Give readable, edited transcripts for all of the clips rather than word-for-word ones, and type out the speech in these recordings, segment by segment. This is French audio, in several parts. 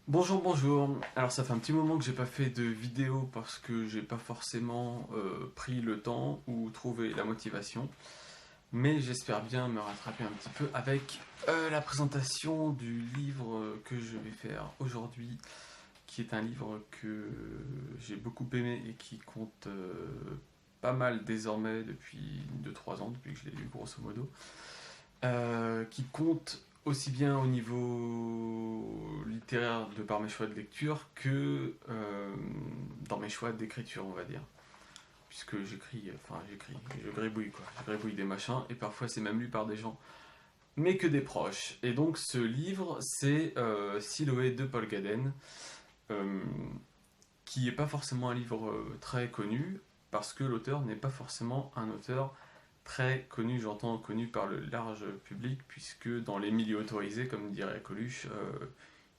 Bonjour, bonjour. Alors ça fait un petit moment que j'ai pas fait de vidéo parce que j'ai pas forcément pris le temps ou trouvé la motivation. Mais j'espère bien me rattraper un petit peu avec la présentation du livre que je vais faire aujourd'hui, qui est un livre que j'ai beaucoup aimé et qui compte pas mal désormais depuis 2 3 ans, depuis que je l'ai lu grosso modo. Qui compte aussi bien au niveau littéraire de par mes choix de lecture que dans mes choix d'écriture, on va dire. Puisque j'écris, je gribouille quoi, je gribouille des machins et parfois c'est même lu par des gens, mais que des proches. Et donc ce livre, c'est Siloé de Paul Gaden, euh, qui n'est pas forcément un livre très connu, parce que l'auteur n'est pas forcément un auteur très connu, j'entends connu par le large public, puisque dans les milieux autorisés, comme dirait Coluche,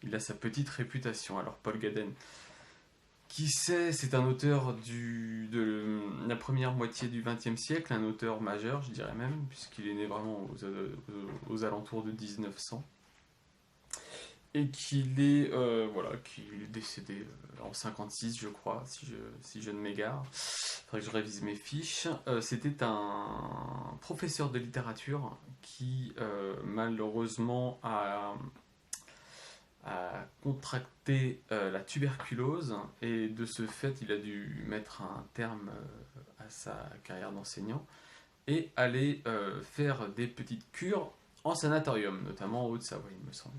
il a sa petite réputation. Alors Paul Gaden, qui sait, c'est un auteur de la première moitié du XXe siècle, un auteur majeur, je dirais même, puisqu'il est né vraiment aux alentours de 1900, et qu'il est décédé en 56, je crois, si je ne m'égare. Il faudrait que je révise mes fiches. C'était un professeur de littérature qui malheureusement a contracté la tuberculose, et de ce fait il a dû mettre un terme à sa carrière d'enseignant et aller faire des petites cures en sanatorium, notamment en Haute-Savoie, il me semble.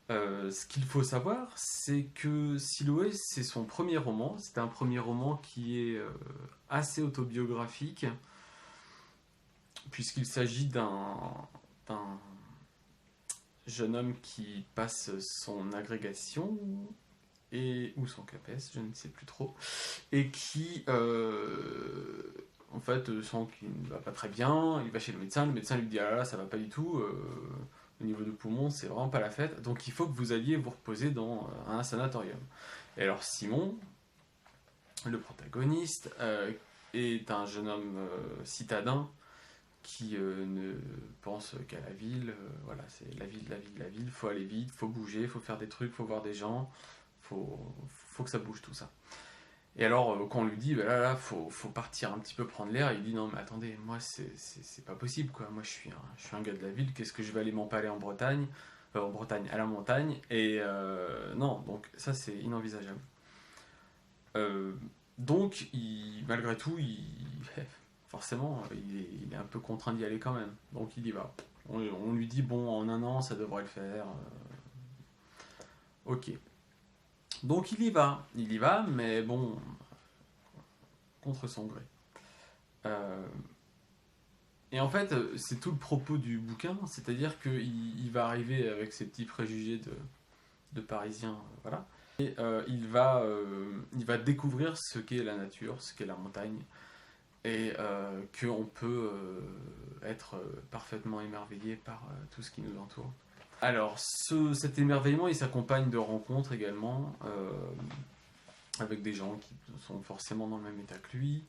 Ce qu'il faut savoir, c'est que Siloé, c'est son premier roman. C'est un premier roman qui est assez autobiographique, puisqu'il s'agit d'un jeune homme qui passe son agrégation, ou son CAPES, je ne sais plus trop, et qui, en fait, sent qu'il ne va pas très bien. Il va chez le médecin lui dit: ah là là, ça va pas du tout. Au niveau du poumon, c'est vraiment pas la fête, donc il faut que vous alliez vous reposer dans un sanatorium. Et alors Simon, le protagoniste, est un jeune homme citadin qui ne pense qu'à la ville. Voilà, c'est la ville, la ville, la ville. Faut aller vite, faut bouger, faut faire des trucs, faut voir des gens, faut, faut que ça bouge tout ça. Et alors, quand on lui dit, bah là, faut partir un petit peu prendre l'air, il dit: non, mais attendez, moi, c'est pas possible, quoi. Moi, je suis un gars de la ville, qu'est-ce que je vais aller m'empaler en Bretagne, à la montagne, et non, donc ça, c'est inenvisageable. Euh, donc, malgré tout, forcément, il est un peu contraint d'y aller quand même. Donc, il y va. On lui dit: bon, en un an, ça devrait le faire. Ok. Donc, il y va, mais bon, contre son gré. Euh, Et en fait, c'est tout le propos du bouquin, c'est-à-dire qu'il va arriver avec ses petits préjugés de Parisien, voilà. Et il va découvrir ce qu'est la nature, ce qu'est la montagne, et qu'on peut être parfaitement émerveillé par tout ce qui nous entoure. Alors, cet émerveillement, il s'accompagne de rencontres également, avec des gens qui sont forcément dans le même état que lui,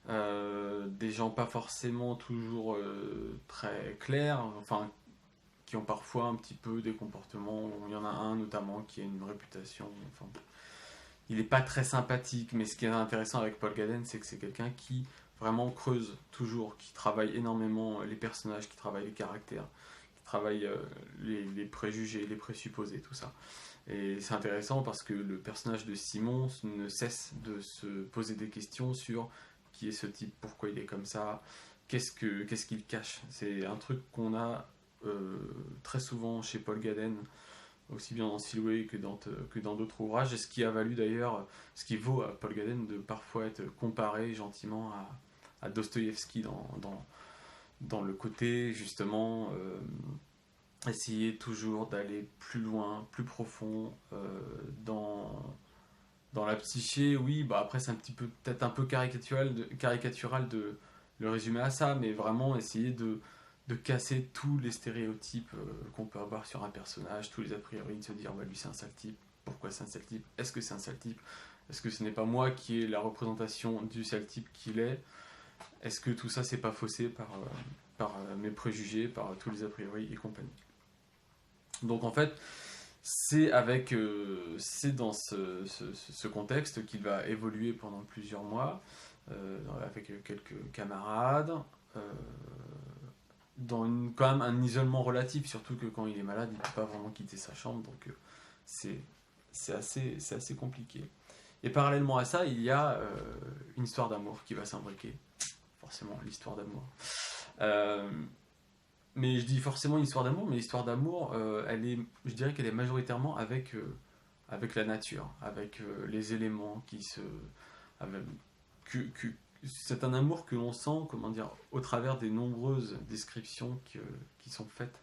des gens pas forcément toujours très clairs, enfin, qui ont parfois un petit peu des comportements. Il y en a un notamment qui a une réputation, enfin, il n'est pas très sympathique, mais ce qui est intéressant avec Paul Gaden, c'est que c'est quelqu'un qui vraiment creuse toujours, qui travaille énormément les personnages, qui travaille les caractères, qui travaille les préjugés, les présupposés, tout ça. Et c'est intéressant parce que le personnage de Simon ne cesse de se poser des questions sur qui est ce type, pourquoi il est comme ça, qu'est-ce qu'il cache. C'est un truc qu'on a très souvent chez Paul Gaden, aussi bien dans Siloué que dans d'autres ouvrages, et ce qui a valu d'ailleurs, ce qui vaut à Paul Gaden de parfois être comparé gentiment à Dostoïevski dans le côté justement essayer toujours d'aller plus loin, plus profond dans la psyché. Oui, bah après c'est un petit peu peut-être un peu caricatural de le résumer à ça, mais vraiment essayer de casser tous les stéréotypes qu'on peut avoir sur un personnage, tous les a priori, de se dire: bah, lui c'est un sale type, pourquoi c'est un sale type, est-ce que c'est un sale type, est-ce que ce n'est pas moi qui ai la représentation du sale type qu'il est, est-ce que tout ça c'est pas faussé par mes préjugés, par tous les a priori et compagnie. Donc en fait, C'est dans ce contexte qu'il va évoluer pendant plusieurs mois, avec quelques camarades, euh, quand même un isolement relatif, surtout que quand il est malade, il ne peut pas vraiment quitter sa chambre, donc c'est c'est assez compliqué. Et parallèlement à ça, il y a une histoire d'amour qui va s'imbriquer, forcément l'histoire d'amour. Euh, mais je dis forcément une histoire d'amour, mais l'histoire d'amour, je dirais qu'elle est majoritairement avec la nature, avec les éléments avec- c'est un amour que l'on sent, comment dire, au travers des nombreuses descriptions qui sont faites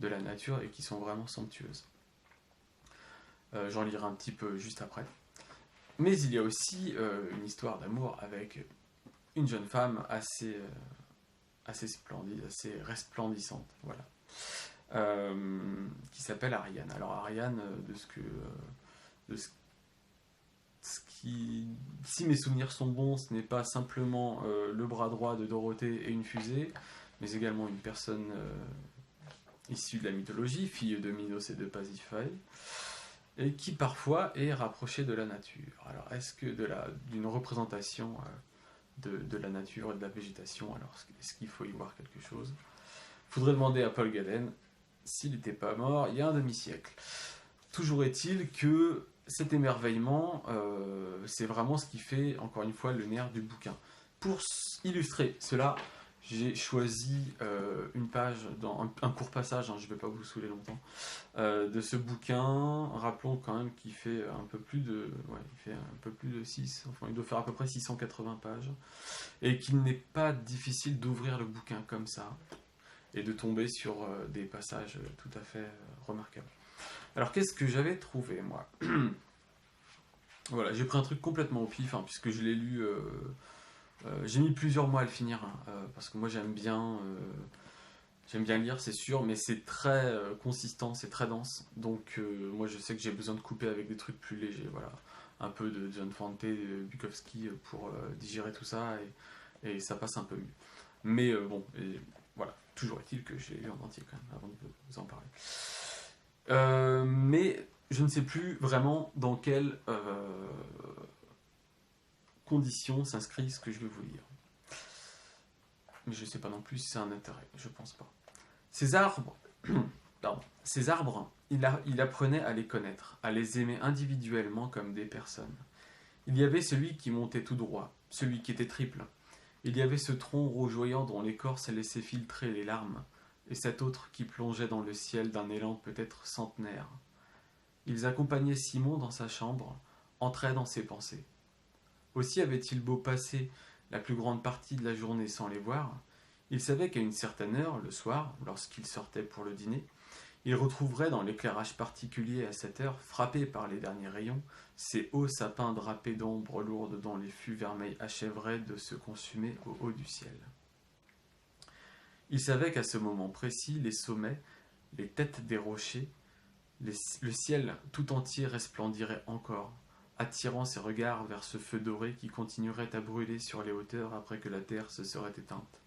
de la nature et qui sont vraiment somptueuses. J'en lirai un petit peu juste après. Mais il y a aussi une histoire d'amour avec une jeune femme assez splendide, assez resplendissante, voilà, qui s'appelle Ariane. Alors Ariane, de ce qui, si mes souvenirs sont bons, ce n'est pas simplement le bras droit de Dorothée et une fusée, mais également une personne issue de la mythologie, fille de Minos et de Pasiphae, et qui parfois est rapprochée de la nature. Alors est-ce que d'une représentation de la nature et de la végétation, alors est-ce qu'il faut y voir quelque chose? Il faudrait demander à Paul Galen s'il n'était pas mort il y a un demi-siècle. Toujours est-il que cet émerveillement, c'est vraiment ce qui fait, encore une fois, le nerf du bouquin. Pour illustrer cela, j'ai choisi une page, dans un court passage, hein, je ne vais pas vous saouler longtemps, de ce bouquin. Rappelons quand même qu'il fait un peu plus de, ouais, il fait un peu plus de 6, enfin il doit faire à peu près 680 pages, et qu'il n'est pas difficile d'ouvrir le bouquin comme ça, et de tomber sur des passages tout à fait remarquables. Alors qu'est-ce que j'avais trouvé moi? Voilà, j'ai pris un truc complètement au pif, hein, puisque je l'ai lu. J'ai mis plusieurs mois à le finir, hein, parce que moi j'aime bien lire, c'est sûr, mais c'est très consistant, c'est très dense. Donc moi je sais que j'ai besoin de couper avec des trucs plus légers, voilà, un peu de John Fante, de Bukowski pour digérer tout ça et ça passe un peu mieux. Mais bon, voilà, toujours est-il que j'ai lu en entier quand même avant de vous en parler. Mais je ne sais plus vraiment dans quelles conditions s'inscrit ce que je vais vous lire. Mais je ne sais pas non plus si c'est un intérêt, je pense pas. Ces arbres, pardon, ces arbres, il apprenait à les connaître, à les aimer individuellement comme des personnes. Il y avait celui qui montait tout droit, celui qui était triple. Il y avait ce tronc rougeoyant dont l'écorce laissait filtrer les larmes, et cet autre qui plongeait dans le ciel d'un élan peut-être centenaire. Ils accompagnaient Simon dans sa chambre, entraient dans ses pensées. Aussi avait-il beau passer la plus grande partie de la journée sans les voir, il savait qu'à une certaine heure, le soir, lorsqu'il sortait pour le dîner, il retrouverait dans l'éclairage particulier à cette heure, frappé par les derniers rayons, ces hauts sapins drapés d'ombre lourde dont les fûts vermeils achèveraient de se consumer au haut du ciel. Il savait qu'à ce moment précis, les sommets, les têtes des rochers, le ciel tout entier resplendirait encore, attirant ses regards vers ce feu doré qui continuerait à brûler sur les hauteurs après que la terre se serait éteinte.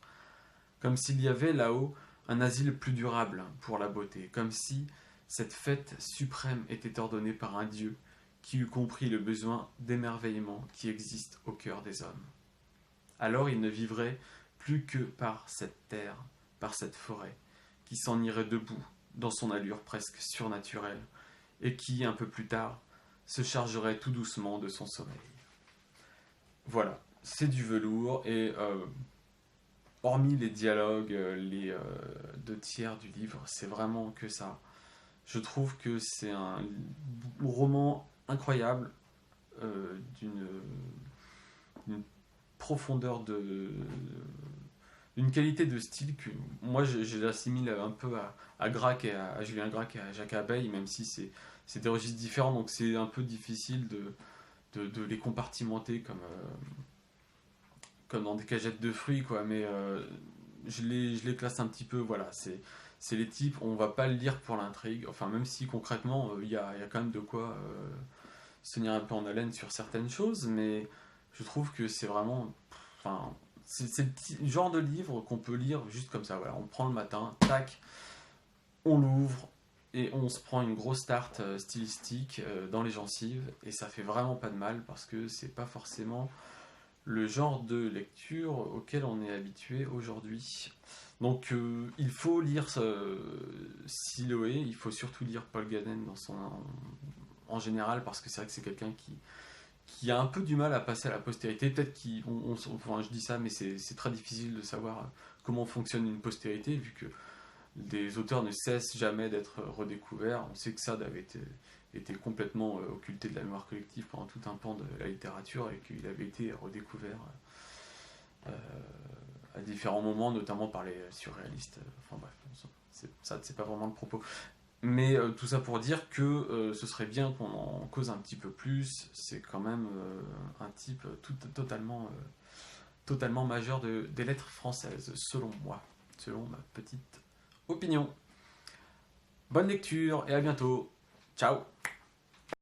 Comme s'il y avait là-haut un asile plus durable pour la beauté, comme si cette fête suprême était ordonnée par un Dieu qui eût compris le besoin d'émerveillement qui existe au cœur des hommes. Alors il ne vivrait plus que par cette terre, par cette forêt, qui s'en irait debout, dans son allure presque surnaturelle, et qui, un peu plus tard, se chargerait tout doucement de son sommeil. Voilà, c'est du velours, et hormis les dialogues, les 2 tiers du livre, c'est vraiment que ça. Je trouve que c'est un roman incroyable, d'une profondeur d'une qualité de style que moi je l'assimile un peu à Grac et à Julien Gracq et à Jacques Abeille, même si c'est des registres différents, donc c'est un peu difficile de les compartimenter comme dans des cagettes de fruits, quoi. Mais je les classe un petit peu, voilà. C'est les types, on va pas le lire pour l'intrigue, enfin, même si concrètement, il y a quand même de quoi se tenir un peu en haleine sur certaines choses, mais je trouve que c'est vraiment. Enfin, c'est le genre de livre qu'on peut lire juste comme ça, voilà. On prend le matin, tac, on l'ouvre, et on se prend une grosse tarte stylistique dans les gencives, et ça fait vraiment pas de mal parce que c'est pas forcément le genre de lecture auquel on est habitué aujourd'hui. Donc il faut lire Siloé, il faut surtout lire Paul Gaden en général parce que c'est vrai que c'est quelqu'un qui a un peu du mal à passer à la postérité. Peut-être enfin, je dis ça, mais c'est très difficile de savoir comment fonctionne une postérité vu que des auteurs ne cessent jamais d'être redécouverts. On sait que Sade avait été complètement occulté de la mémoire collective pendant tout un pan de la littérature et qu'il avait été redécouvert euh, à différents moments, notamment par les surréalistes. Enfin bref, ça c'est pas vraiment le propos. Mais tout ça pour dire que ce serait bien qu'on en cause un petit peu plus. C'est quand même un type totalement majeur des lettres françaises, selon moi, selon ma petite opinion. Bonne lecture et à bientôt. Ciao.